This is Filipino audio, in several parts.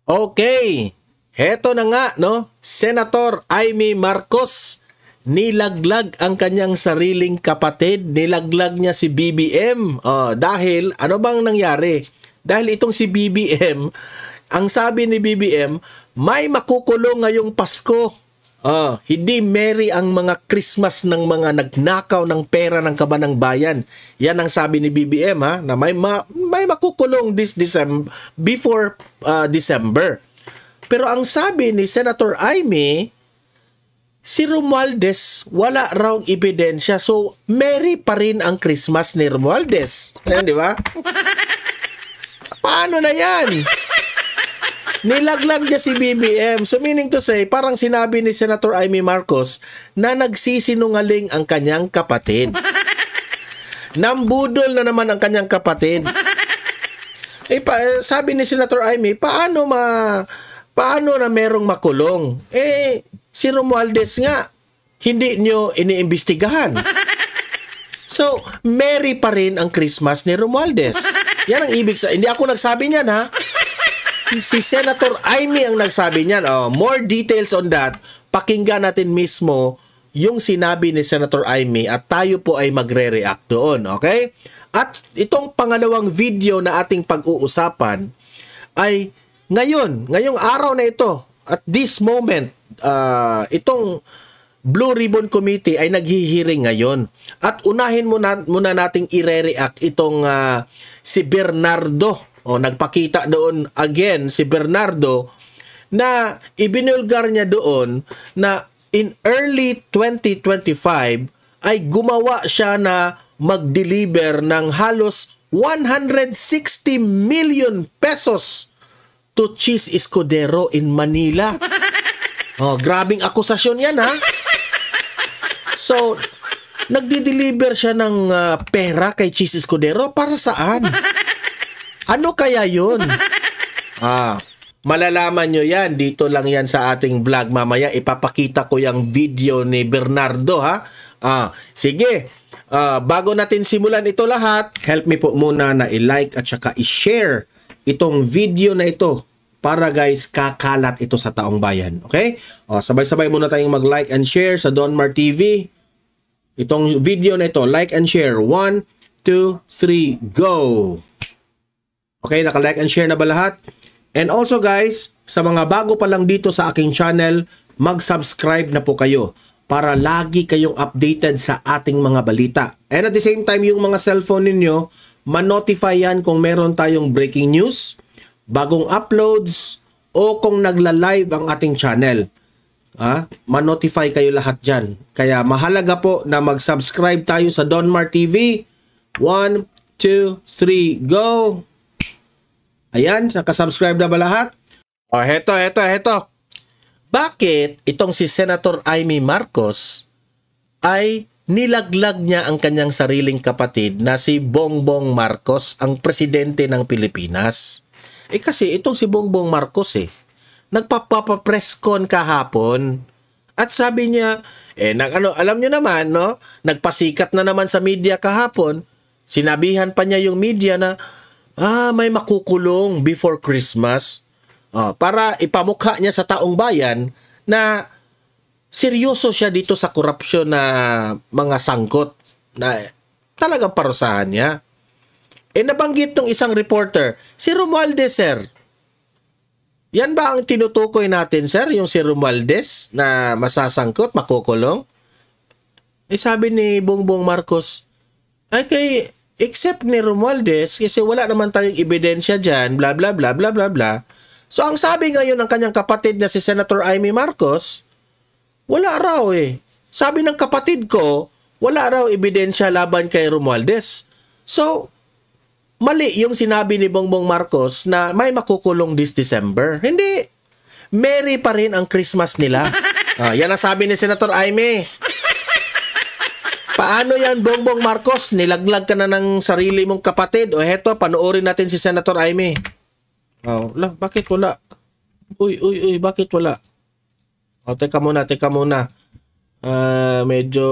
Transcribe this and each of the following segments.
Okay, heto na nga, no? Senator Amy Marcos, nilaglag ang kanyang sariling kapatid, nilaglag niya si BBM. Dahil, ano bang nangyari? Dahil itong si BBM, ang sabi ni BBM, may makukulong ngayong Pasko. Hindi merry ang mga Christmas ng mga nagnakaw ng pera ng kabanang bayan. Yan ang sabi ni BBM, ha, na may makukulong this December, before December. Pero ang sabi ni Senator Amy, si Romualdez wala raw ebidensya. So, merry pa rin ang Christmas ni Romualdez. Ayan, di ba? Paano na yan? Nilaglag niya si BBM. So meaning to say, parang sinabi ni Senator Amy Marcos na nagsisinungaling ang kanyang kapatid. Nambudol na naman ang kanyang kapatid. Sabi ni Senator Amy, paano na merong makulong? Si Romualdez nga, hindi nyo iniimbestigahan. So, merry pa rin ang Christmas ni Romualdez. Yan ang ibig sabihin. Hindi ako nagsabi niyan, ha? Si Senator Amy ang nagsabi niyan. More details on that, pakinggan natin mismo yung sinabi ni Senator Amy at tayo po ay magre-react doon, okay? At itong pangalawang video na ating pag-uusapan ay ngayong araw na ito, at this moment, itong Blue Ribbon Committee ay naghihiring ngayon. At unahin muna nating ire-react itong si Bernardo. Nagpakita doon again si Bernardo na ibinulgar niya doon na in early 2025 ay gumawa siya na mag-deliver ng halos 160 million pesos to Cheese Escudero in Manila. Grabing akusasyon yan, ha? So, nagdi-deliver siya ng pera kay Cheese Escudero para saan? Ano kaya yun? Malalaman nyo yan. Dito lang yan sa ating vlog mamaya. Ipapakita ko yung video ni Bernardo, ha? Sige. Bago natin simulan ito lahat, help me po muna na i-like at saka i-share itong video na ito para guys, kakalat ito sa taong bayan. Okay? Sabay-sabay muna tayong mag-like and share sa Donmar TV. Itong video na ito, like and share. 1, 2, 3, go! Okay, naka-like and share na ba lahat? And also guys, sa mga bago pa lang dito sa aking channel, mag-subscribe na po kayo para lagi kayong updated sa ating mga balita. And at the same time, yung mga cellphone ninyo, ma-notify yan kung meron tayong breaking news, bagong uploads, o kung nagla-live ang ating channel. Ma-notify kayo lahat dyan. Kaya mahalaga po na mag-subscribe tayo sa Donmar TV. 1, 2, 3, go! Ayan, nakasubscribe na ba lahat? Heto. Bakit itong si Senator Amy Marcos ay nilaglag niya ang kanyang sariling kapatid na si Bongbong Marcos, ang presidente ng Pilipinas? Kasi itong si Bongbong Marcos nagpapa-press con kahapon at sabi niya, alam niyo naman, no? Nagpasikat na naman sa media kahapon, sinabihan pa niya yung media na may makukulong before Christmas. Para ipamukha niya sa taong bayan na seryoso siya dito sa korupsyon na mga sangkot na talagang parusahan niya. Nabanggit ng isang reporter, si Romualdez, sir. Yan ba ang tinutukoy natin, sir? Yung si Romualdez na masasangkot, makukulong? Sabi ni Bongbong Marcos, except ni Romualdez, kasi wala naman tayong ebidensya dyan, bla bla bla bla bla bla. So ang sabi ngayon ng kanyang kapatid na si Senator Amy Marcos, wala raw Sabi ng kapatid ko, wala raw ebidensya laban kay Romualdez. So, mali yung sinabi ni Bongbong Marcos na may makukulong this December. Hindi. Merry pa rin ang Christmas nila. Yan ang sabi ni Senator Amy. Paano yan, Bongbong Marcos? Nilaglag ka na ng sarili mong kapatid. Heto, panoorin natin si Senator Amy. Bakit wala? Uy, bakit wala? Teka muna. Medyo...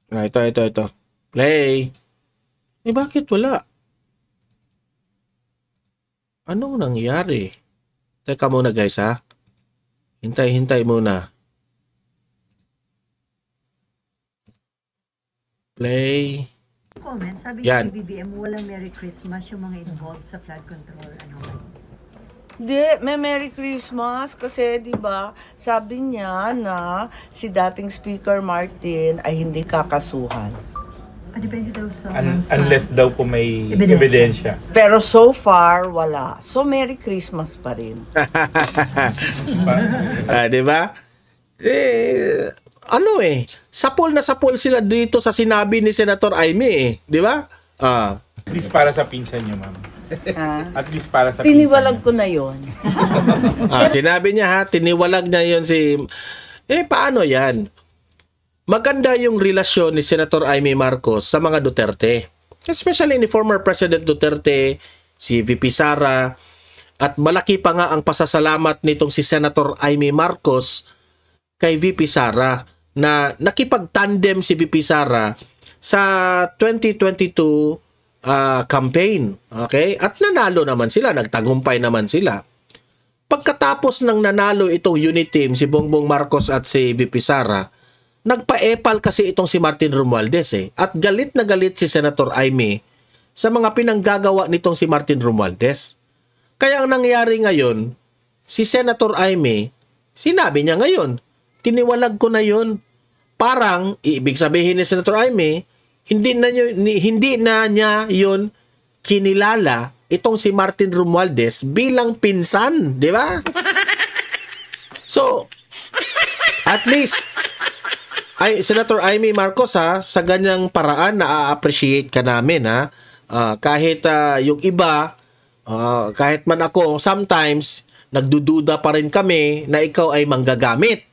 Ito. Play. Bakit wala? Anong nangyari? Teka muna guys ha. Hintay muna. Play. Comment, sabi Yan. ni BBM, walang Merry Christmas yung mga involved sa flood control anomalies. Hindi, may Merry Christmas kasi 'di ba sabi niya na si dating Speaker Martin ay hindi kakasuhan. Depende daw sa... Unless daw po may Ebidensya. ebidensya. Pero so far wala. So Merry Christmas pa rin. Di ba? Ano sapol na sapol sila dito sa sinabi ni Senator Aimee di ba? At least para sa pinsan niyo, ma'am. Ha? At least para sa Tiniwalag pinsan ko na 'yon. Sinabi niya ha, tiniwalag niya yon si... paano yan? Maganda yung relasyon ni Senator Aimee Marcos sa mga Duterte. Especially ni former President Duterte, si VP Sara, at malaki pa nga ang pasasalamat nitong si Senator Aimee Marcos kay VP Sara na nakipag-tandem si VP Sara sa 2022 campaign. Okay? At nanalo naman sila, nagtagumpay naman sila. Pagkatapos ng nanalo itong unit team, si Bongbong Marcos at si VP Sara, nagpa-epal kasi itong si Martin Romualdez at galit na galit si Senator Aimee sa mga pinanggagawa nitong si Martin Romualdez. Kaya ang nangyari ngayon, si Senator Aimee, sinabi niya ngayon, tiniwalag ko na yon. Parang, ibig sabihin ni Senator Aimee, hindi na niya yon kinilala itong si Martin Romualdez bilang pinsan, di ba? So, at least, Senator Aimee Marcos sa ganyang paraan na-appreciate ka namin kahit yung iba, kahit man ako, sometimes nagdududa pa rin kami na ikaw ay manggagamit.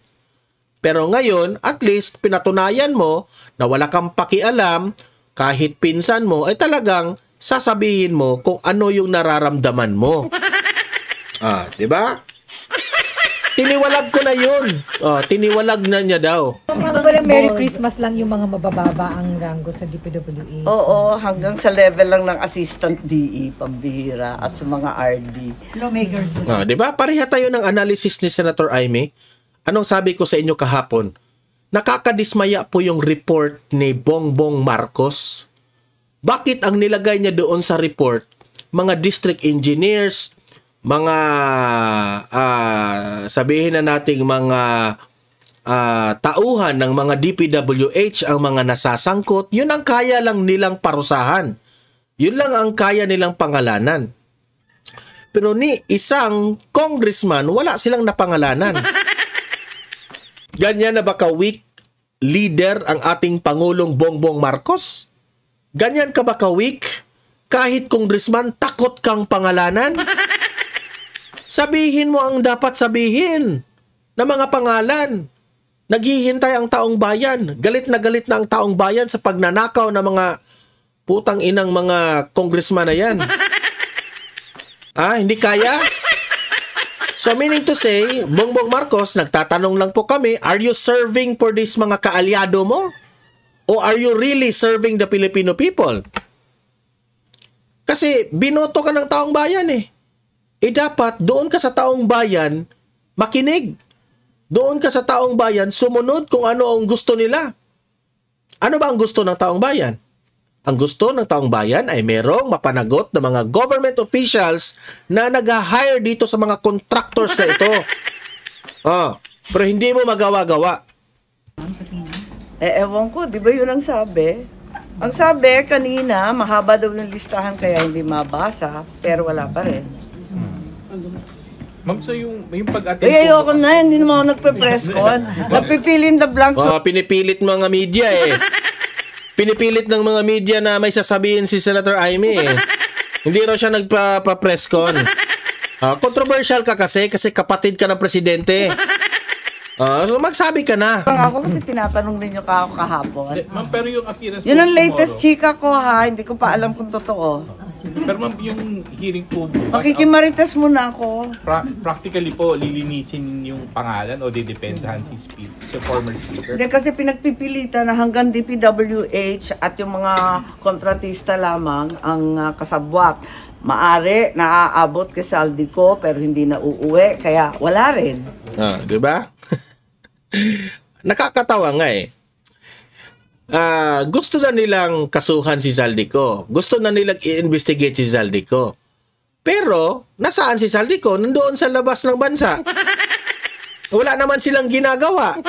Pero ngayon, at least pinatunayan mo na wala kang pakialam, kahit pinsan mo ay talagang sasabihin mo kung ano yung nararamdaman mo. Di ba? Tiniwalag ko na yun. Tiniwalag na niya daw. Parang Merry Christmas lang yung mga mabababa ang ranggo sa DPWH. Oo, hanggang sa level lang ng Assistant DE, pambihira, at sa mga RD. Lawmakers. Di ba? Pareha tayo ng analysis ni Senator Aimee. Anong sabi ko sa inyo kahapon? Nakakadismaya po yung report ni Bongbong Marcos. Bakit ang nilagay niya doon sa report, mga district engineers, mga sabihin na nating mga tauhan ng mga DPWH ang mga nasasangkot, yun ang kaya lang nilang parusahan. Yun lang ang kaya nilang pangalanan. Pero ni isang congressman, wala silang napangalanan. Ganyan na ba ka-weak leader ang ating Pangulong Bongbong Marcos? Ganyan ka ba ka-weak? Kahit congressman, takot kang pangalanan? Sabihin mo ang dapat sabihin na mga pangalan. Naghihintay ang taong bayan. Galit na ang taong bayan sa pagnanakaw ng mga putang inang mga congressman na yan. Hindi kaya? So meaning to say, Bongbong Marcos, nagtatanong lang po kami, are you serving for this mga kaalyado mo? O are you really serving the Filipino people? Kasi binoto ka ng taong bayan dapat doon ka sa taong bayan makinig. Doon ka sa taong bayan sumunod kung ano ang gusto nila. Ano ba ang gusto ng taong bayan? Ang gusto ng taong bayan ay merong mapanagot na mga government officials na nag-hire dito sa mga contractors na ito. Pero hindi mo magawa-gawa. Ewan ko, di ba yun ang sabi? Ang sabi kanina, mahaba daw yung listahan kaya hindi mabasa, pero wala pa rin. Ma'am, so yung pag-attend Ayoko na, hindi naman ako nagpe-press con. Napipili in the blanks. Pinipilit mga media Pinipilit ng mga media na may sasabihin si Senator Aimee Hindi raw siya nagpa-press con. Controversial ka kasi kapatid ka ng presidente. So magsabi ka na. Ako kasi tinatanong ninyo ka ako kahapon. Ma'am, pero yung appearance Yun ang po latest tomorrow. chika ko hindi ko pa alam kung totoo. Pero ma'am, yung hearing po bukas, Makikimarites muna ako. practically po, lilinisin yung pangalan o didepensahan si former speaker? Hindi kasi pinagpipilitan na hanggang DPWH at yung mga kontratista lamang ang kasabwat. Maari, naaabot kay saldi ko pero hindi na uuwi, kaya wala rin. Di ba? Nakakatawa nga eh. Gusto na nilang kasuhan si Zaldico. Gusto na nilang i-investigate si Zaldico. Pero, nasaan si Zaldico? Nandoon sa labas ng bansa. Wala naman silang ginagawa.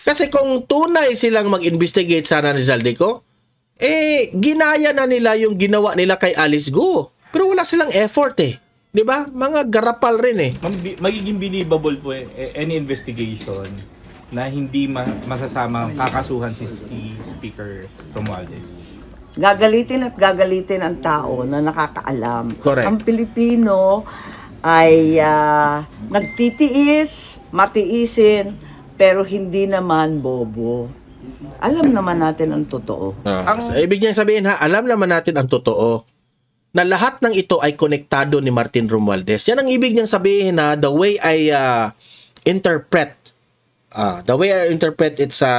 Kasi kung tunay silang mag-investigate sana ni Zaldico, ginaya na nila yung ginawa nila kay Alice Go. Pero wala silang effort eh. 'Di ba? Mga garapal rin eh. Magiging believable po any investigation na hindi masasamang kakasuhan si Speaker Romualdez. Gagalitin at gagalitin ang tao na nakakaalam. Correct. Ang Pilipino ay nagtitiis, matiisin, pero hindi naman bobo. Alam naman natin ang totoo. So, ibig niyang sabihin alam naman natin ang totoo na lahat ng ito ay konektado ni Martin Romualdez. Yan ang ibig niyang sabihin the way I interpret it sa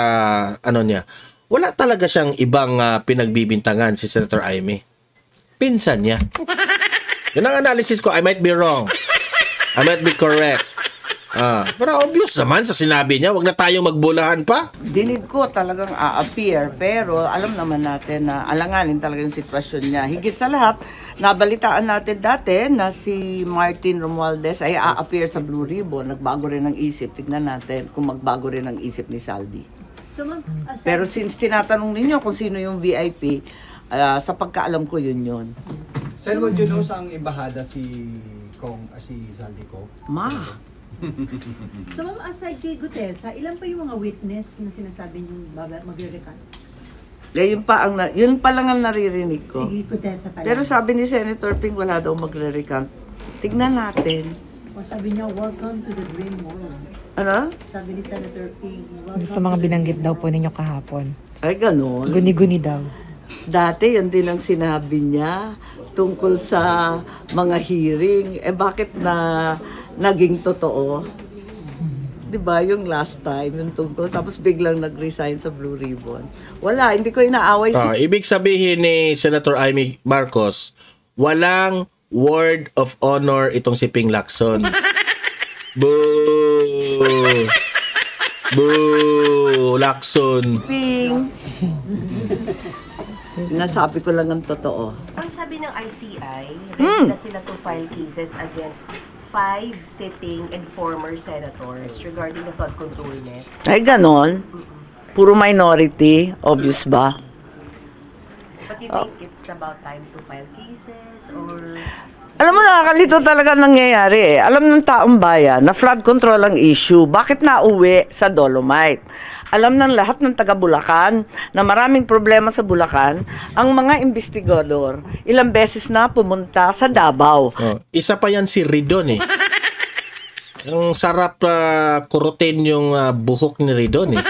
wala talaga siyang ibang pinagbibintangan si Senator Amy. Pinsan niya. Yan ang analysis ko. I might be wrong. I might be correct. Pero obvious naman sa sinabi niya, wag na tayong magbulahan pa. Dinig ko talagang a-appear, pero alam naman natin na alanganin talaga yung sitwasyon niya. Higit sa lahat, nabalitaan natin dati na si Martin Romualdez ay a-appear sa Blue Ribbon. Nagbago rin ng isip. Tignan natin kung magbago rin ang isip ni Saldi. So, ma'am, Pero since tinatanong ninyo kung sino yung VIP, sa pagkaalam ko yun. Sir, would you know saan ibahada si Zaldico? So, ma'am, aside kay Gutesa, ilan pa yung mga witness na sinasabi niyong magre-recant? Yun pa lang ang naririnig ko. Sige, Gutesa pala. Pero sabi ni Senator Ping, wala daw magre-recant. Tignan natin. O sabi niya, welcome to the dream world. Ano? Sabi ni Senator Ping, Doon sa mga binanggit daw po ninyo kahapon. Ay, ganun. Guni-guni daw. Dati, yan din ang sinabi niya tungkol sa mga hearing. Bakit na naging totoo? Diba, yung last time, yung tungkol, tapos biglang nag-resign sa Blue Ribbon. Wala, hindi ko inaaway Ibig sabihin ni Senator Amy Marcos, walang word of honor itong si Ping Lacson. Boo! Boo! Lacson. Ping. Nasabi ko lang ang totoo. Ang sabi ng ICI, ready na sila to file cases against 5 sitting and former senators regarding the flood control mess. Ay, ganon. Puro minority, obvious ba? But you think it's about time to file cases or... Alam mo, nakakalito talaga nangyayari eh. Alam ng taong bayan na flood control ang issue. Bakit nauwi sa Dolomite? Alam ng lahat ng taga Bulacan na maraming problema sa Bulacan ang mga investigador. Ilang beses na pumunta sa Davao. Isa pa yan si Ridon eh. Ang sarap kurutin yung buhok ni Ridon eh.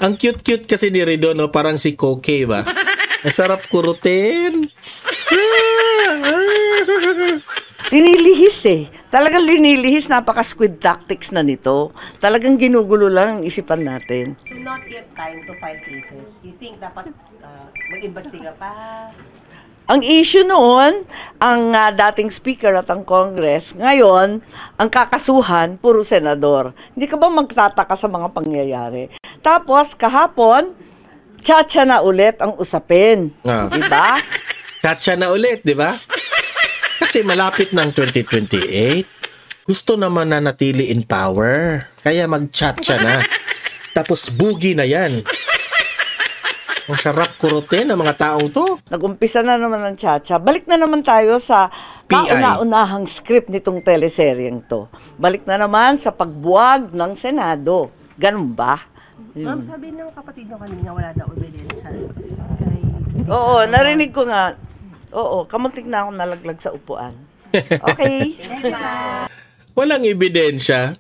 Ang cute-cute kasi ni Ridon, no? Parang si Koke ba? Ang sarap kurutin. Linilihis eh. Talagang linilihis. Napaka-squid tactics na nito. Talagang ginugulo lang ang isipan natin. So not yet time to file cases? You think dapat mag-imbestiga pa? Ang issue noon, ang dating speaker at ang Congress, ngayon, ang kakasuhan, puro senador. Hindi ka ba magtataka sa mga pangyayari? Tapos, kahapon, tsa-tsa na ulit ang usapin. Diba? Tsa-tsa na ulit, di ba? Kasi malapit ng 2028, gusto naman na natili in power. Kaya mag-tsa-tsa na. Tapos bugi na yan. Ang sarap kurutin ng mga taong to. Nag-umpisa na naman ang tsa-tsa. Balik na naman tayo sa kauna-unahang script nitong teleseryeng to. Balik na naman sa pagbuwag ng Senado. Ganun ba? Ma'am, sabi ng kapatid nyo kanina wala daw ebidensya. Oo, narinig ko nga. Oo, kamuntik na akong nalaglag sa upuan. Okay. Walang ebidensya.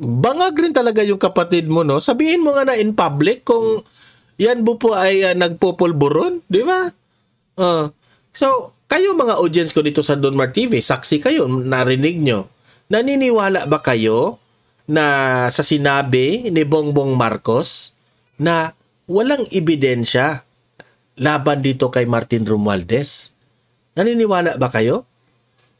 Bangag rin talaga yung kapatid mo, no? Sabihin mo nga na in public kung yan po ay nagpupulburon, di ba? So, kayo mga audience ko dito sa Donmar TV, saksi kayo, narinig nyo. Naniniwala ba kayo na sa sinabi ni Bongbong Marcos na walang ebidensya laban dito kay Martin Romualdez? Naniniwala ba kayo?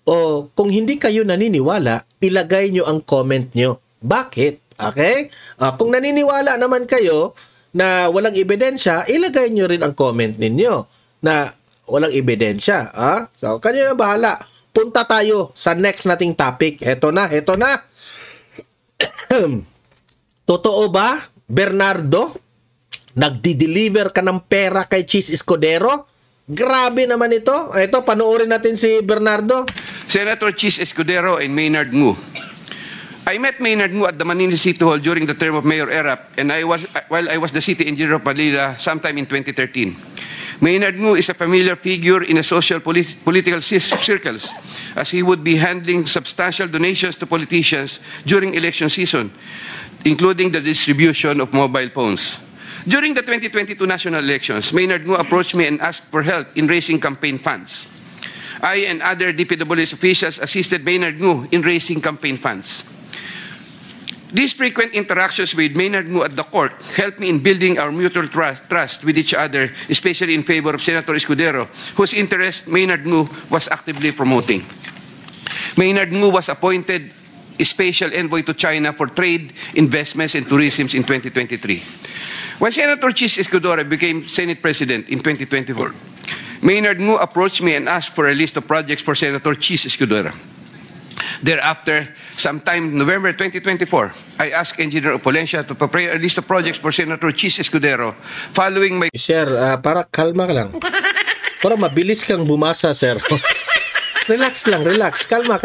O kung hindi kayo naniniwala, ilagay nyo ang comment nyo. Bakit? Okay? Kung naniniwala naman kayo na walang ebidensya, ilagay nyo rin ang comment ninyo na walang ebidensya. So, kanyo na bahala. Punta tayo sa next nating topic. Heto na. Totoo ba, Bernardo? Nagdi-deliver ka ng pera kay Cheese Escudero? Grabe naman ito. Ito, panoorin natin si Bernardo. Senator Cheese Escudero and Maynard Ngu. I met Maynard Ngu at the Manila City Hall during the term of Mayor Erap, and while I was the city engineer of Manila sometime in 2013. Maynard Ngu is a familiar figure in the social political circles, as he would be handling substantial donations to politicians during election season, including the distribution of mobile phones. During the 2022 national elections, Maynard Ngu approached me and asked for help in raising campaign funds. I and other DPWH officials assisted Maynard Ngu in raising campaign funds. These frequent interactions with Maynard Ngu at the court helped me in building our mutual trust with each other, especially in favor of Senator Escudero, whose interest Maynard Ngu was actively promoting. Maynard Ngu was appointed Special Envoy to China for Trade, Investments, and Tourism in 2023. When Senator Cheese Escudero became Senate President in 2024, Maynard Ngu approached me and asked for a list of projects for Senator Cheese Escudero. Thereafter, sometime November 2024, I asked Engineer Opolencia to prepare a list of projects for Senator Cheese Escudero following my... Sir, para kalma ka lang. Para mabilis kang bumasa, sir. Relax lang, relax. Kalma.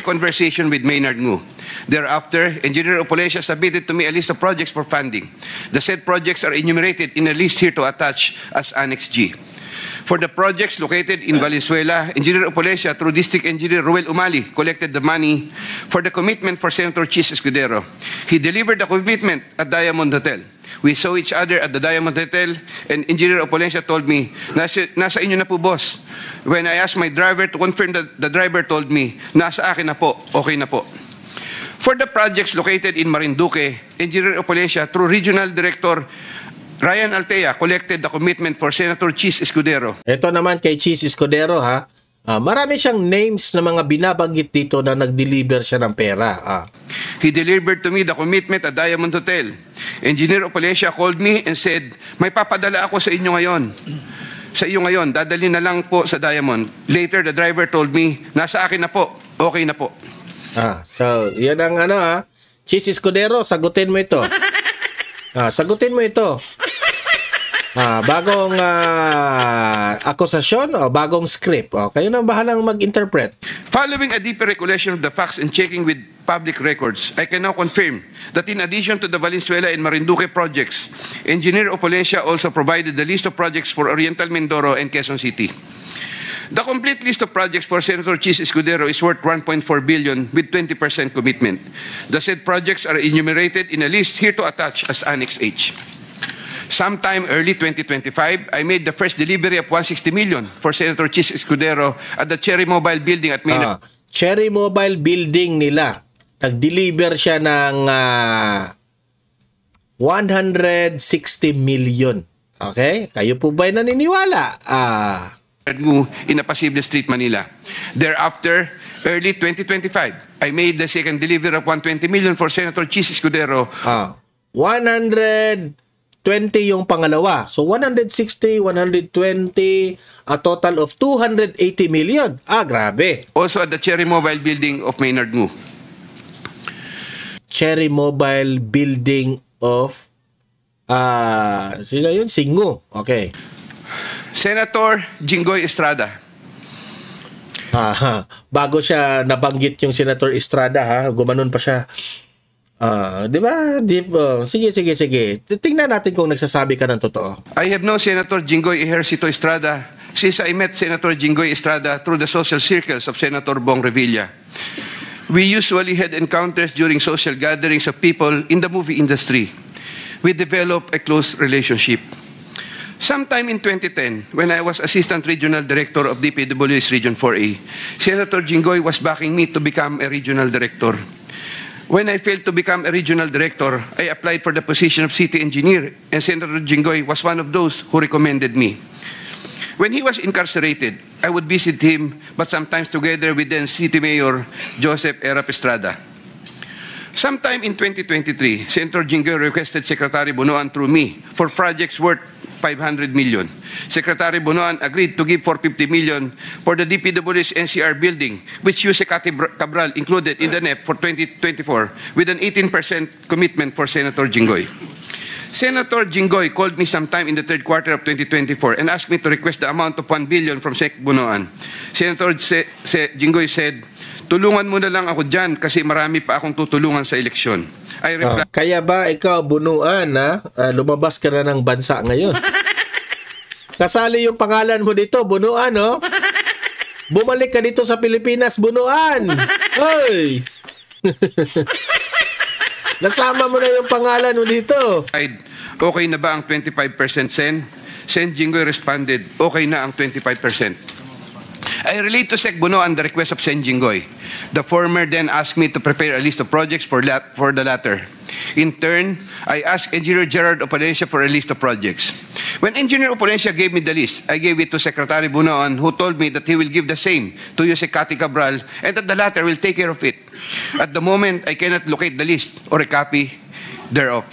conversation with Maynard Ngu. Thereafter, Engineer Opolencia submitted to me a list of projects for funding. The said projects are enumerated in a list here to attach as Annex G. For the projects located in Valenzuela, Engineer Opolencia, through District Engineer Ruel Umali, collected the money for the commitment for Senator Cheese Escudero. He delivered the commitment at Diamond Hotel. We saw each other at the Diamond Hotel, and Engineer Opolencia told me, nasa inyo na po, boss. When I asked my driver to confirm, the driver told me, nasa akin na po, okay na po. For the projects located in Marinduque, Engineer Opolencia, through Regional Director Ryan Altea, collected the commitment for Senator Cheese Escudero. Ito naman kay Cheese Escudero, ha. Marami siyang names na mga binabanggit dito na nag-deliver siya ng pera. He delivered to me the commitment at Diamond Hotel. Engineer Opolencia called me and said, may papadala ako sa inyo ngayon. Dadali na lang po sa Diamond. Later, the driver told me, nasa akin na po, okay na po. So, yan ang Cheese Escudero, sagutin mo ito. Sagutin mo ito. Bagong akusasyon o bagong script. Kayo na bahalang mag-interpret. Following a deeper recollection of the facts and checking with public records, I can now confirm that in addition to the Valenzuela and Marinduque projects, Engineer Opolencia also provided the list of projects for Oriental Mindoro and Quezon City. The complete list of projects for Senator Cheese Escudero is worth 1.4 billion with 20% commitment. The said projects are enumerated in a list here to attach as Annex H. Sometime early 2025, I made the first delivery of 160 million for Senator Cheese Escudero at the Cherry Mobile Building at Maynard. Cherry Mobile Building nila. Nag-deliver siya ng 160 million. Okay? Kayo po ba'y naniniwala? In a Pasible Street, Manila. Thereafter, early 2025, I made the second delivery of 120 million for Senator Cheese Escudero. 120 yung pangalawa. So 160, 120, a total of 280 million. Grabe. Also at the Cherry Mobile Building of Maynard Ngu. Cherry Mobile Building of sino yun? Singu. Okay. Senator Jinggoy Estrada. Bago siya nabanggit yung Senator Estrada, gumanon pa siya. Di ba? Sige. Tingnan natin kung nagsasabi ka ng totoo. I have known Senator Jinggoy Ejercito Estrada since I met Senator Jinggoy Estrada through the social circles of Senator Bong Revilla. We usually had encounters during social gatherings of people in the movie industry. We developed a close relationship. Sometime in 2010, when I was Assistant Regional Director of DPWH Region 4A, Senator Jinggoy was backing me to become a Regional Director. When I failed to become a Regional Director, I applied for the position of City Engineer, and Senator Jinggoy was one of those who recommended me. When he was incarcerated, I would visit him, but sometimes together with then City Mayor Joseph Erap Estrada. Sometime in 2023, Senator Jinggoy requested Secretary Bunoan through me for projects worth 500 million. Secretary Bunoan agreed to give 450 million for the DPW's NCR building, which Yuse Cabral included in the NEP for 2024 with an 18% commitment for Senator Jinggoy. Senator Jinggoy called me sometime in the third quarter of 2024 and asked me to request the amount of 1 billion from Sec Bunoan. Senator Jinggoy said, tulungan mo na lang ako dyan kasi marami pa akong tutulungan sa eleksyon. I replied, kaya ba ikaw, Bunuan, lumabas ka na ng bansa ngayon? Kasali yung pangalan mo dito, Bunuan, no? Bumalik ka dito sa Pilipinas, Bunuan! Hoy! Nasama mo na yung pangalan mo dito. okay na ba ang 25% Sen? Sen Jinggoy responded, okay na ang 25%. I relate to Sec Bunoan the request of Sen Jinggoy. The former then asked me to prepare a list of projects for the latter. In turn, I asked Engineer Gerard Opalencia for a list of projects. When Engineer Opalencia gave me the list, I gave it to Secretary Bunoan, who told me that he will give the same to Yuse Cabral and that the latter will take care of it. At the moment, I cannot locate the list or a copy thereof.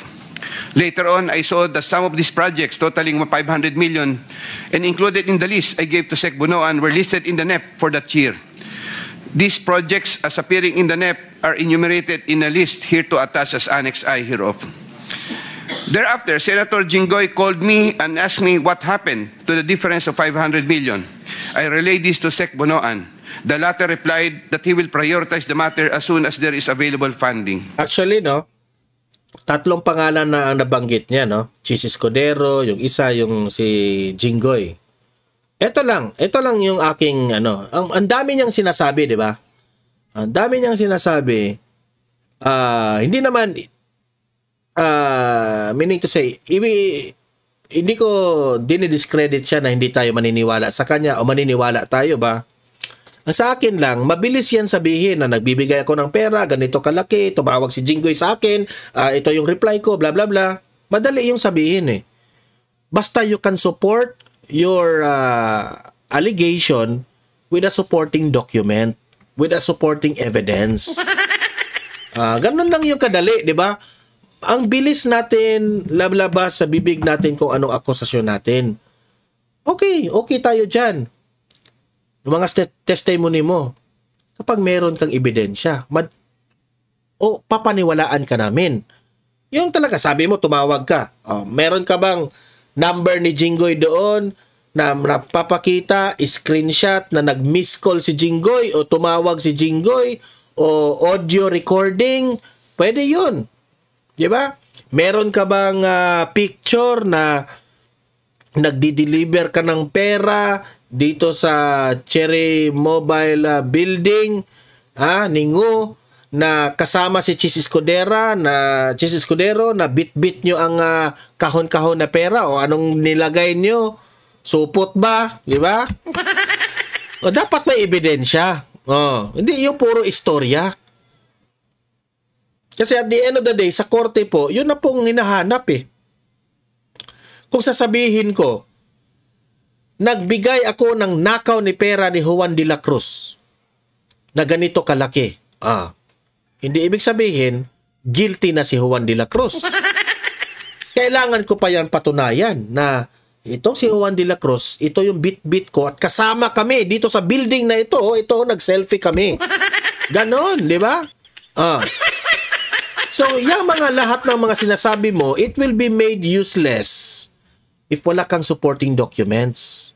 Later on, I saw that some of these projects totaling 500 million and included in the list I gave to Sec Bunoan were listed in the NEP for that year. These projects, as appearing in the NEP, are enumerated in a list here to attach as Annex I hereof. Thereafter, Senator Jinggoy called me and asked me what happened to the difference of 500 million. I relayed this to Sec Bunoan. The latter replied that he will prioritize the matter as soon as there is available funding. Actually, no, tatlong pangalan na ang nabanggit niya, no? Chis Escudero, yung isa, yung si Jinggoy. Ito lang yung aking, ang dami niyang sinasabi, di ba? Ang dami niyang sinasabi, hindi naman, meaning to say, hindi ko dinidiscredit siya na hindi tayo maniniwala sa kanya o maniniwala tayo ba? Sa akin lang, mabilis yan sabihin na nagbibigay ako ng pera, ganito kalaki, tumawag si Jinggoy sa akin, ito yung reply ko, bla bla bla. Madali yung sabihin eh. Basta you can support your allegation with a supporting document, with a supporting evidence. Ganun lang yung kadali, di ba? Ang bilis natin lablabas sa bibig natin kung anong akusasyon natin. Okay tayo dyan. Yung mga testimony mo, kapag meron kang ebidensya, papaniwalaan ka namin. Yung talaga, sabi mo, tumawag ka. Meron ka bang number ni Jinggoy doon na napapakita, screenshot na nag-miss call si Jinggoy o tumawag si Jinggoy o audio recording? Pwede yun. Diba? Meron ka bang picture na nagdi-deliver ka ng pera dito sa Cherry Mobile Building, Ningo, na kasama si Chis Escudero na bit-bit nyo ang kahon-kahon na pera o anong nilagay nyo? Supot ba? Di ba? O dapat may ebidensya. Hindi yung puro istorya. Kasi at the end of the day, sa korte po, yun na pong hinahanap eh. Kung sasabihin ko, nagbigay ako ng nakaw ni pera ni Juan de la Cruz na ganito kalaki. Hindi ibig sabihin, guilty na si Juan de la Cruz. Kailangan ko pa yan patunayan na itong si Juan de la Cruz, ito yung bit-bit ko at kasama kami dito sa building na ito, nag-selfie kami. Ganon, di ba? So, yung mga lahat ng mga sinasabi mo, it will be made useless if wala kang supporting documents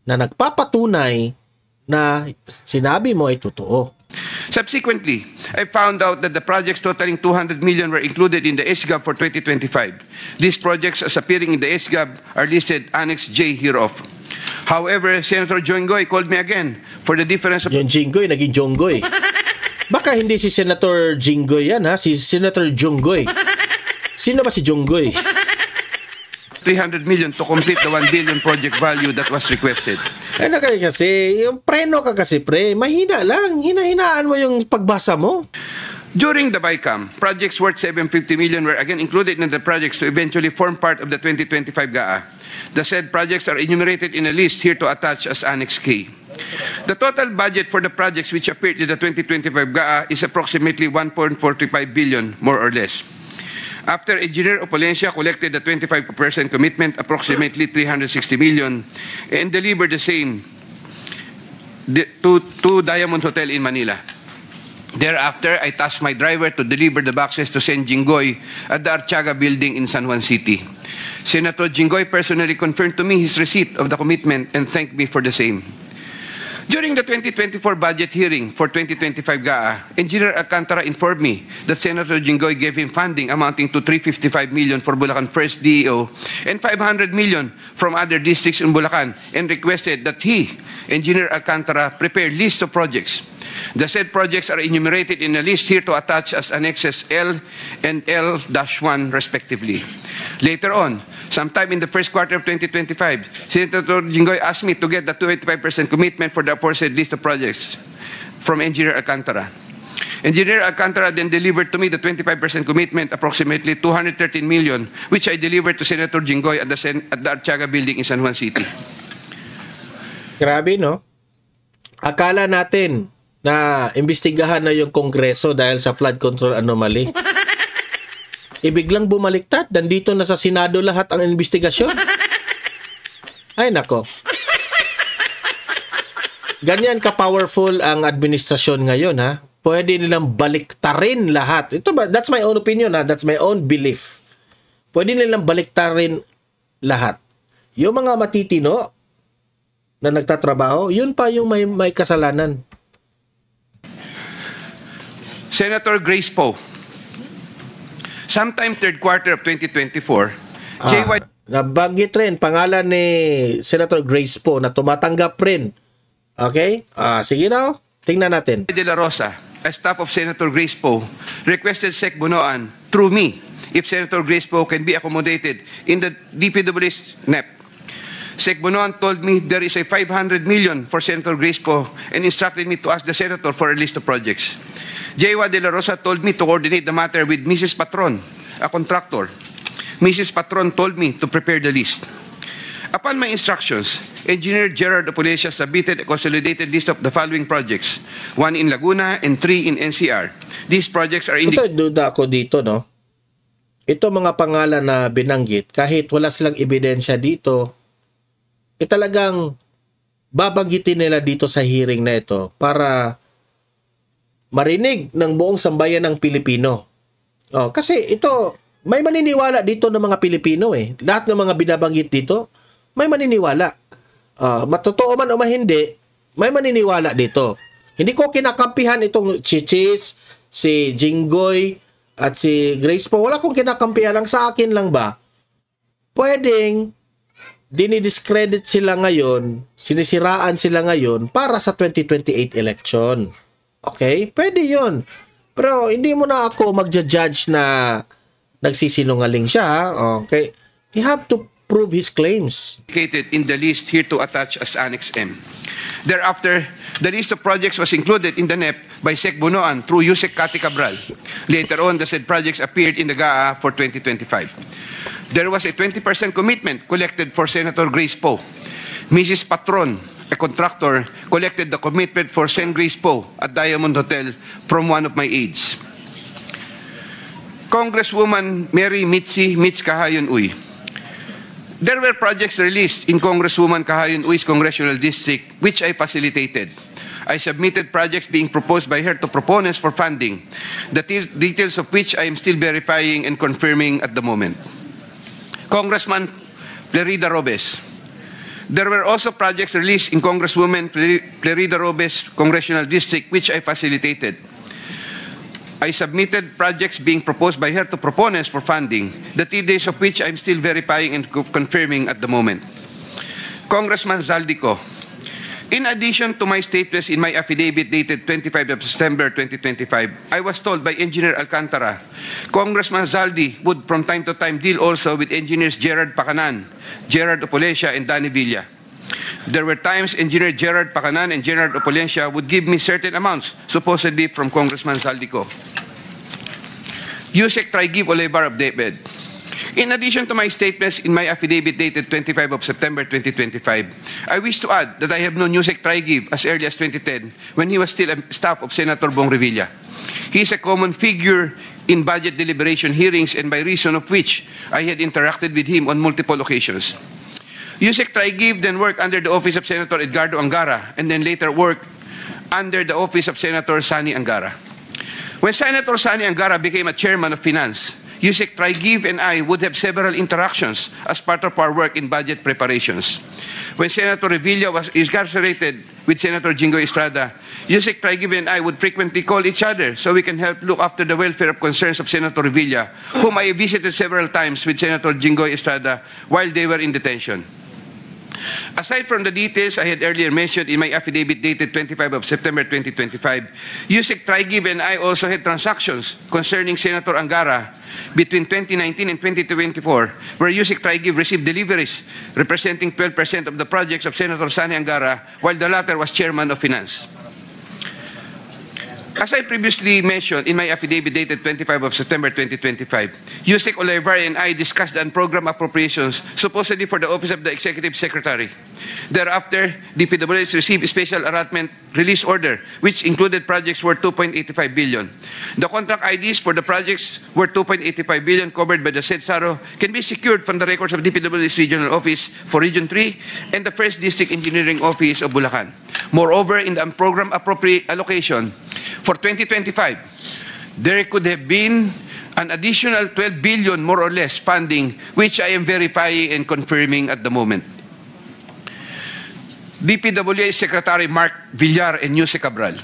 na nagpapatunay na sinabi mo ay totoo. Subsequently, I found out that the projects totaling 200 million were included in the SGAB for 2025. These projects as appearing in the SGAB are listed Annex J hereof. However, Senator Jinggoy called me again for the difference of... Yung Jinggoy, naging Jonggoy. Baka hindi si Senator Jinggoy yan, si Senator Jonggoy. Sino ba si Jonggoy? 300 million to complete the 1 billion project value that was requested. Kasi, yung preno ka kasi, mahina lang. Hina-hinaan mo yung pagbasa mo. During the BICAM, projects worth 750 million were again included in the projects to eventually form part of the 2025 GAA. The said projects are enumerated in a list here to attach as Annex K. The total budget for the projects which appeared in the 2025 GAA is approximately 1.45 billion, more or less. After Engineer Opolencia collected the 25% commitment, approximately 360 million, and delivered the same to Diamond Hotel in Manila. Thereafter, I tasked my driver to deliver the boxes to Sen Jinggoy at the Artiaga building in San Juan City. Senator Jinggoy personally confirmed to me his receipt of the commitment and thanked me for the same. During the 2024 budget hearing for 2025 GAA, Engineer Alcantara informed me that Senator Jinggoy gave him funding amounting to 355 million for Bulacan First DEO and 500 million from other districts in Bulacan, and requested that he, Engineer Alcantara, prepare lists of projects. The said projects are enumerated in a list here to attach as annexes L and L-1 respectively. Later on, sometime in the first quarter of 2025, Senator Jinggoy asked me to get the 25% commitment for the aforesaid list of projects from Engineer Alcantara. Engineer Alcantara then delivered to me the 25% commitment, approximately 213 million, which I delivered to Senator Jinggoy at the Artiaga building in San Juan City. Grabe, no? Akala natin na imbestigahan na yung Kongreso dahil sa flood control anomaly. Ibiglang bumaliktad, nandito na sa Senado lahat ang investigasyon. Ay nako. Ganyan ka-powerful ang administrasyon ngayon, ha? Pwede nilang baliktarin lahat. Ito ba, that's my own opinion, ha? That's my own belief. Pwede nilang baliktarin lahat. Yung mga matitino na nagtatrabaho, yun pa yung may kasalanan. Senator Grace Poe, sometime third quarter of 2024, JY... Nabanggit rin pangalan ni Senator Grace Poe na tumatanggap rin. Okay? Sige na, tingnan natin. De La Rosa, a staff of Senator Grace Poe, requested Sec Bunoan through me if Senator Grace Poe can be accommodated in the DPW's NEP. Sec Bunoan told me there is a 500 million for Senator Grace Poe and instructed me to ask the Senator for a list of projects. Jaywa De La Rosa told me to coordinate the matter with Mrs. Patron, a contractor. Mrs. Patron told me to prepare the list. Upon my instructions, Engineer Gerard Opolencia submitted a consolidated list of the following projects, 1 in Laguna and 3 in NCR. These projects are Ito, duda ako dito, no? Ito mga pangalan na binanggit, kahit wala silang ebidensya dito, talagang babanggitin nila dito sa hearing na ito para marinig ng buong sambayan ng Pilipino. Kasi ito, may maniniwala dito ng mga Pilipino eh. Lahat ng mga binabanggit dito, may maniniwala. Matotoo man o mahindi, may maniniwala dito. Hindi ko kinakampihan itong Chichis, si Jinggoy, at si Grace Poe. Wala kong kinakampihan. Lang sa akin lang ba, pwedeng dinidiscredit sila ngayon, sinisiraan sila ngayon para sa 2028 election. Okay? Pwede yun. Pero hindi mo na ako magja-judge na nagsisinungaling siya. Okay? You have to prove his claims. Indicated in the list here to attach as Annex M. Thereafter, the list of projects was included in the NEP by Sec Bunoan through Yusek Kati Cabral. Later on, the said projects appeared in the GAA for 2025. There was a 20% commitment collected for Senator Grace Poe. Mrs. Patron, a contractor, collected the commitment for Sen Grace Poe at Diamond Hotel from one of my aides. Congresswoman Mary Mitzi Mitz Kahayon Uy. There were projects released in Congresswoman Kahayon Uy's congressional district, which I facilitated. I submitted projects being proposed by her to proponents for funding, the details of which I am still verifying and confirming at the moment. Congressman Flerida Robes. There were also projects released in Congresswoman Flerida Robes' congressional district, which I facilitated. I submitted projects being proposed by her to proponents for funding, the details of which I'm still verifying and confirming at the moment. Congressman Zaldico. In addition to my statements in my affidavit dated 25 of September 2025, I was told by Engineer Alcantara, Congressman Zaldi would from time to time deal also with Engineers Gerard Pacanan, Gerard Opolencia, and Danny Villa. There were times Engineer Gerard Pacanan and Gerard Opolencia would give me certain amounts, supposedly from Congressman Zaldico. Yusek Traigib Olevar of David. In addition to my statements in my affidavit dated 25 of September 2025, I wish to add that I have known Yusek Trigive as early as 2010 when he was still a staff of Senator Bong Revilla. He is a common figure in budget deliberation hearings, and by reason of which I had interacted with him on multiple occasions. Yusek Trigive then worked under the office of Senator Edgardo Angara and then later worked under the office of Senator Sani Angara. When Senator Sani Angara became a chairman of finance, Yusek Trigive and I would have several interactions as part of our work in budget preparations. When Senator Revilla was incarcerated with Senator Jinggoy Estrada, Yusek Trigive and I would frequently call each other so we can help look after the welfare of concerns of Senator Revilla, whom I visited several times with Senator Jinggoy Estrada while they were in detention. Aside from the details I had earlier mentioned in my affidavit dated 25 of September 2025, Yusek Trigive and I also had transactions concerning Senator Angara between 2019 and 2024, where Yusek Trigive received deliveries representing 12% of the projects of Senator Sani Angara, while the latter was chairman of finance. As I previously mentioned in my affidavit dated 25 of September 2025, Yusek Olivar and I discussed the unprogrammed appropriations supposedly for the Office of the Executive Secretary. Thereafter, DPWH received a special allotment release order, which included projects worth 2.85 billion. The contract IDs for the projects worth 2.85 billion covered by the said SARO can be secured from the records of DPWH Regional Office for Region 3 and the 1st District Engineering Office of Bulacan. Moreover, in the unprogrammed appropriate allocation, for 2025, there could have been an additional 12 billion more or less funding, which I am verifying and confirming at the moment. DPWH Secretary Mark Villar and Yusek Cabral.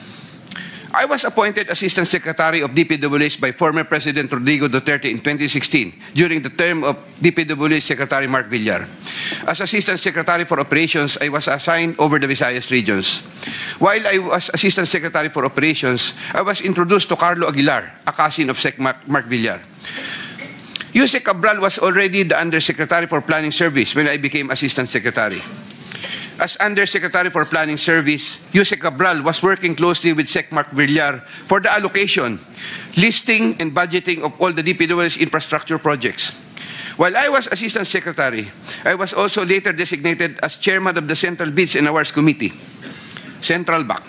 I was appointed Assistant Secretary of DPWH by former President Rodrigo Duterte in 2016 during the term of DPWH Secretary Mark Villar. As Assistant Secretary for Operations, I was assigned over the Visayas regions. While I was Assistant Secretary for Operations, I was introduced to Carlo Aguilar, a cousin of Sec Mark Villar. Yusek Cabral was already the Undersecretary for Planning Service when I became Assistant Secretary. As Undersecretary for Planning Service, Yusek Cabral was working closely with Sec Mark Villar for the allocation, listing, and budgeting of all the DPWH infrastructure projects. While I was Assistant Secretary, I was also later designated as Chairman of the Central Bids and Awards Committee, Central BAC.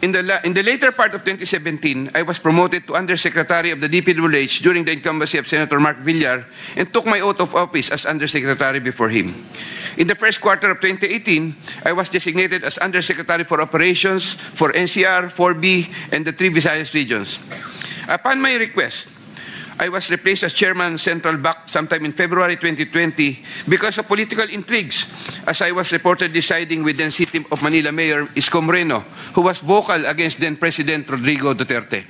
In the later part of 2017, I was promoted to Undersecretary of the DPWH during the incumbency of Senator Mark Villar and took my oath of office as Undersecretary before him. In the first quarter of 2018, I was designated as Undersecretary for Operations for NCR, 4B, and the 3 Visayas regions. Upon my request, I was replaced as Chairman Central BAC sometime in February 2020 because of political intrigues, as I was reportedly siding with then City of Manila Mayor Isko Moreno, who was vocal against then President Rodrigo Duterte.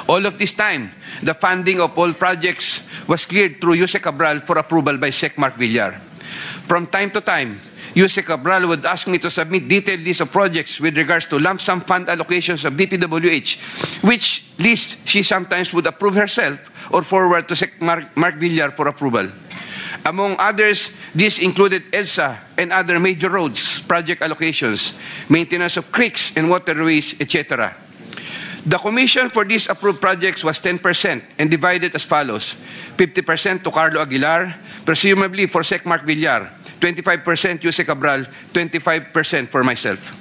All of this time, the funding of all projects was cleared through Yusek Cabral for approval by Sec Mark Villar. From time to time, Yusek Cabral would ask me to submit detailed list of projects with regards to lump sum fund allocations of DPWH, which list she sometimes would approve herself or forward to Sec Mark Villar for approval. Among others, this included EDSA and other major roads, project allocations, maintenance of creeks and waterways, etc. The commission for these approved projects was 10% and divided as follows: 50% to Carlo Aguilar, presumably for Sec Mark Villar, 25% Yusek Cabral, 25% for myself.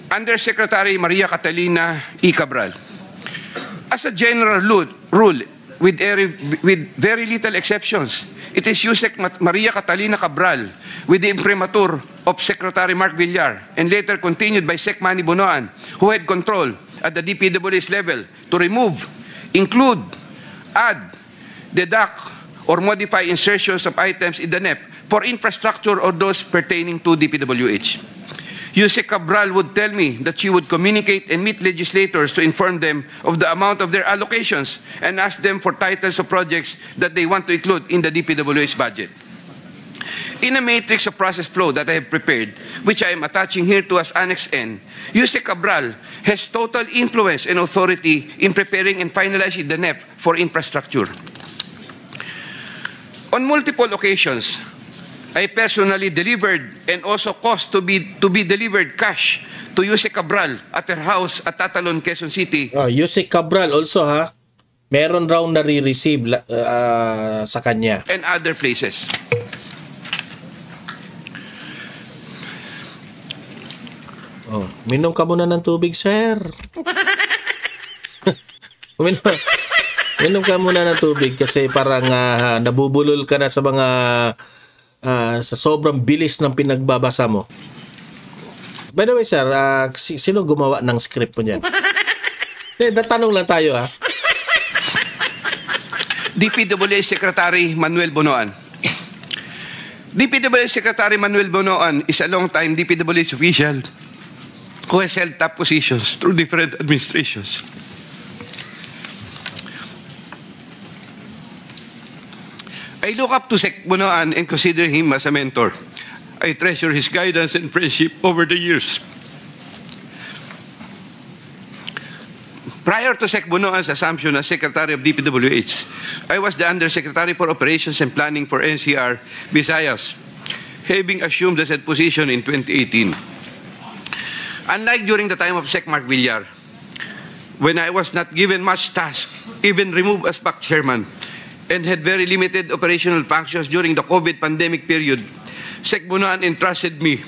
Undersecretary Maria Catalina E. Cabral. As a general rule, with very little exceptions, it is Yusek Maria Catalina Cabral, with the imprimatur of Secretary Mark Villar, and later continued by Sec Manny Bonoan, who had control at the DPWH level to remove, include, add, deduct, or modify insertions of items in the NEP for infrastructure or those pertaining to DPWH. Yusek Cabral would tell me that she would communicate and meet legislators to inform them of the amount of their allocations and ask them for titles of projects that they want to include in the DPWH budget. In a matrix of process flow that I have prepared, which I am attaching here to as Annex N, Yusek Cabral has total influence and authority in preparing and finalizing the NEP for infrastructure. On multiple occasions, I personally delivered and also caused to be delivered cash to Yusek Cabral at her house at Tatalon, Quezon City. Yusek Cabral also, ha? meron raw nare-receive sa kanya. and other places. Oh, minom ka muna ng tubig, sir. Minom ka muna ng tubig kasi parang nabubulol ka na sa mga sa sobrang bilis ng pinagbabasa mo. By the way, sir, sino gumawa ng script mo niyan? Tanong lang tayo, ha? DPWH Secretary Manuel Bonoan. DPWH Secretary Manuel Bonoan is a long-time DPWH official who has held top positions through different administrations. I look up to Sec Bonoan and consider him as a mentor. I treasure his guidance and friendship over the years. Prior to Sec Bonoan's assumption as Secretary of DPWH, I was the Undersecretary for Operations and Planning for NCR Visayas, having assumed the said position in 2018. Unlike during the time of Sec Mark Villar, when I was not given much task, even removed as PAC chairman, and had very limited operational functions during the COVID pandemic period, Sec Bonoan entrusted me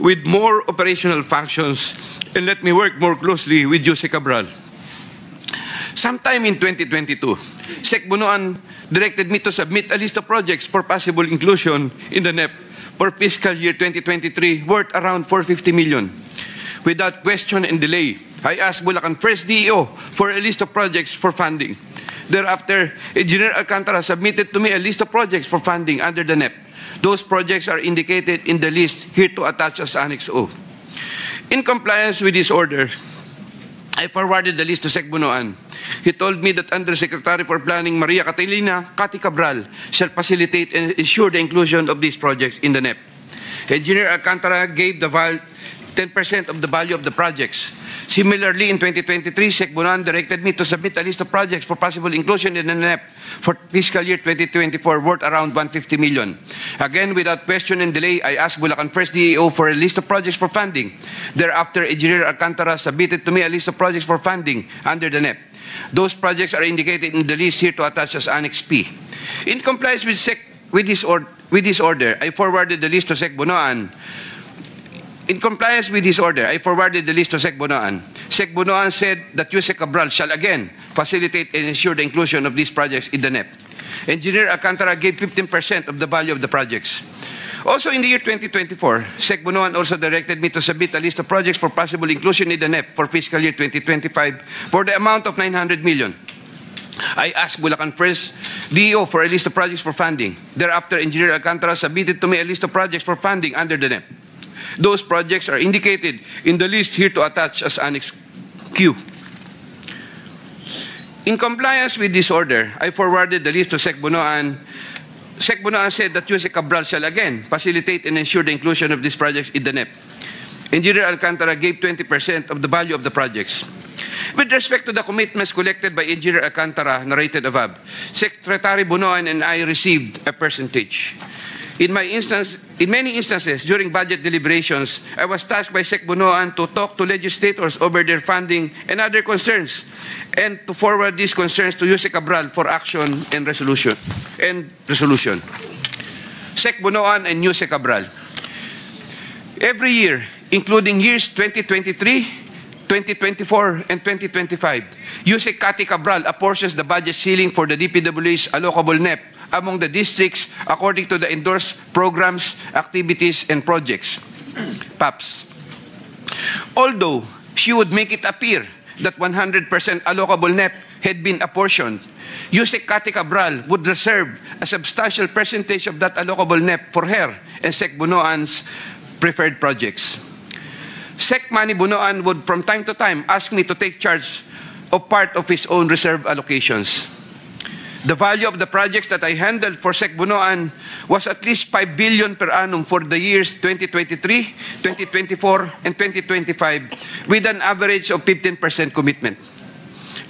with more operational functions and let me work more closely with Jose Cabral. Sometime in 2022, Sec Bonoan directed me to submit a list of projects for possible inclusion in the NEP for fiscal year 2023 worth around 450 million. Without question and delay, I asked Bulacan First DEO for a list of projects for funding. Thereafter, Engineer Alcantara submitted to me a list of projects for funding under the NEP. Those projects are indicated in the list here to attach as Annex O. In compliance with this order, I forwarded the list to Sec Bonoan. He told me that Undersecretary for Planning Maria Catalina Cathy Cabral shall facilitate and ensure the inclusion of these projects in the NEP. Engineer Alcantara gave the 10% of the value of the projects. Similarly, in 2023, Sec Bonoan directed me to submit a list of projects for possible inclusion in the NEP for fiscal year 2024 worth around 150 million. Again, without question and delay, I asked Bulacan First DEO for a list of projects for funding. Thereafter, Engineer Alcantara submitted to me a list of projects for funding under the NEP. Those projects are indicated in the list here to attach as Annex P. In compliance with this order, I forwarded the list to Sec Bonoan. In compliance with this order, I forwarded the list to Sec Bonoan. Sec Bonoan said that Jose Cabral shall again facilitate and ensure the inclusion of these projects in the NEP. Engineer Alcantara gave 15% of the value of the projects. Also in the year 2024, Sec Bonoan also directed me to submit a list of projects for possible inclusion in the NEP for fiscal year 2025 for the amount of 900 million. I asked Bulacan First DEO for a list of projects for funding. Thereafter, Engineer Alcantara submitted to me a list of projects for funding under the NEP. Those projects are indicated in the list here to attach as Annex Q. In compliance with this order, I forwarded the list to Sec Bonoan. Sec Bonoan said that Jose Cabral shall again facilitate and ensure the inclusion of these projects in the NEP. Engineer Alcantara gave 20% of the value of the projects. With respect to the commitments collected by Engineer Alcantara narrated above, Secretary Bonoan and I received a percentage. In many instances during budget deliberations, I was tasked by Sec Bonoan to talk to legislators over their funding and other concerns, and to forward these concerns to Jose Cabral for action and resolution. Sec Bonoan and Jose Cabral. Every year, including years 2023, 2024, and 2025, Jose Cathy Cabral apportions the budget ceiling for the DPWH's allocable NEP among the districts according to the endorsed programs, activities, and projects, PAPs. Although she would make it appear that 100% allocable NEP had been apportioned, Jose Cathy Cabral would reserve a substantial percentage of that allocable NEP for her and Sec Bonoan's preferred projects. Sec Manny Bonoan would from time to time ask me to take charge of part of his own reserve allocations. The value of the projects that I handled for Sec Bonoan was at least 5 billion per annum for the years 2023, 2024, and 2025, with an average of 15% commitment.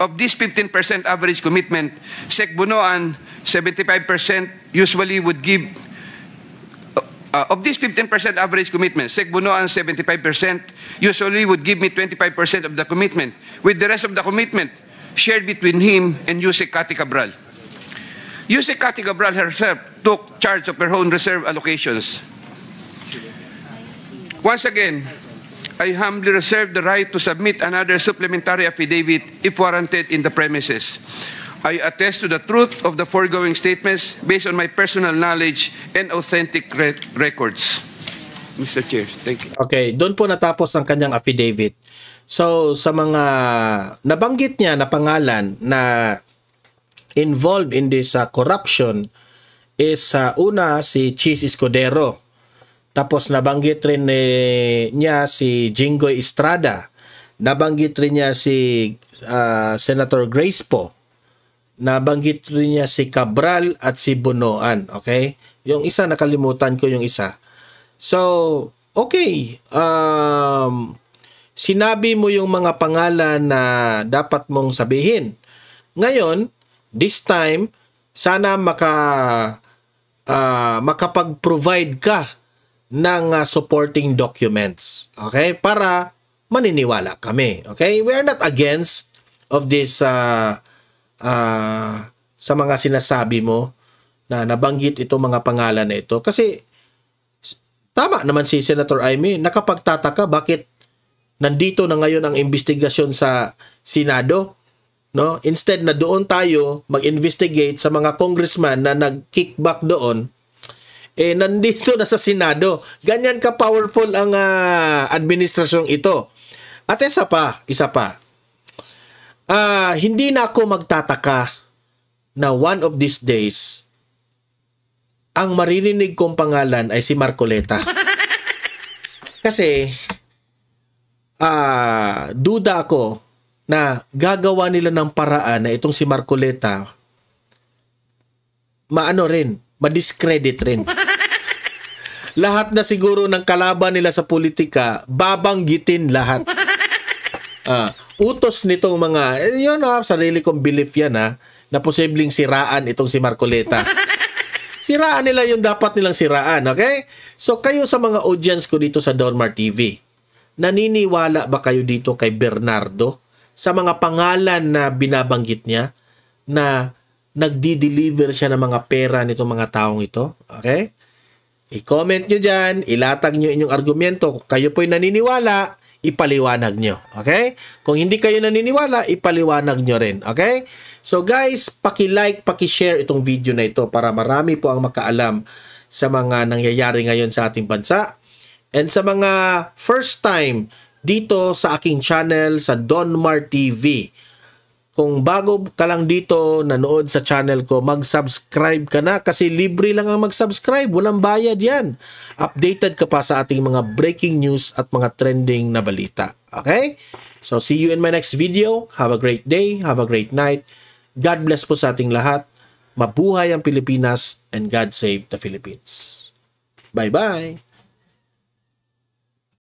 Of this 15% average commitment, Sec Bonoan 75% usually would give. Of this 15% average commitment, Sec Bonoan 75% usually would give me 25% of the commitment. With the rest of the commitment, shared between him and Yusek Cathy Cabral. Yusek Cathy Cabral herself took charge of her own reserve allocations. Once again, I humbly reserve the right to submit another supplementary affidavit if warranted in the premises. I attest to the truth of the foregoing statements based on my personal knowledge and authentic records. Mr. Chair, thank you. Okay, doon po natapos ang kanyang affidavit. So, sa mga nabanggit niya na pangalan na involved in this corruption is una si Chis Escudero. Tapos nabanggit rin niya si Jinggoy Estrada. Nabanggit rin niya si Senator Grace Poe. Nabanggit rin niya si Cabral at si Bonoan. Okay? Yung isa, nakalimutan ko yung isa. So, okay. Sinabi mo yung mga pangalan na dapat mong sabihin. Ngayon, this time, sana makapag-provide ka ng supporting documents. Okay? Para maniniwala kami. Okay? We are not against of this sa mga sinasabi mo na nabanggit itong mga pangalan na ito. Kasi tama naman si Senator Amy, nakapagtataka bakit nandito na ngayon ang investigasyon sa Senado. No? Instead na doon tayo mag-investigate sa mga congressman na nag-kickback doon, nandito na sa Senado. Ganyan ka-powerful ang administrasyong ito. At isa pa. Hindi na ako magtataka na one of these days, ang maririnig kong pangalan ay si Marcoleta. Kasi, duda ako na gagawa nila ng paraan na itong si Marcoleta ma-discredit rin. Lahat na siguro ng kalaban nila sa politika, babanggitin lahat. Utos nitong mga, yun sarili kong belief yan na posibleng siraan itong si Marcoleta. Siraan nila yung dapat nilang siraan, okay? So kayo sa mga audience ko dito sa Donmar TV, naniniwala ba kayo dito kay Bernardo sa mga pangalan na binabanggit niya na nagdi-deliver siya ng mga pera nitong mga taong ito? Okay? I-comment nyo dyan, ilatag nyo inyong argumento. Kung kayo po'y naniniwala, ipaliwanag nyo. Okay? Kung hindi kayo naniniwala, ipaliwanag nyo rin. Okay? So guys, paki-like, paki-share itong video na ito para marami po ang makaalam sa mga nangyayari ngayon sa ating bansa. And sa mga first time dito sa aking channel sa Donmar TV, kung bago ka lang dito nanood sa channel ko, mag-subscribe ka na kasi libre lang ang mag-subscribe. Walang bayad yan. Updated ka pa sa ating mga breaking news at mga trending na balita. Okay? So see you in my next video. Have a great day. Have a great night. God bless po sa ating lahat. Mabuhay ang Pilipinas and God save the Philippines. Bye-bye.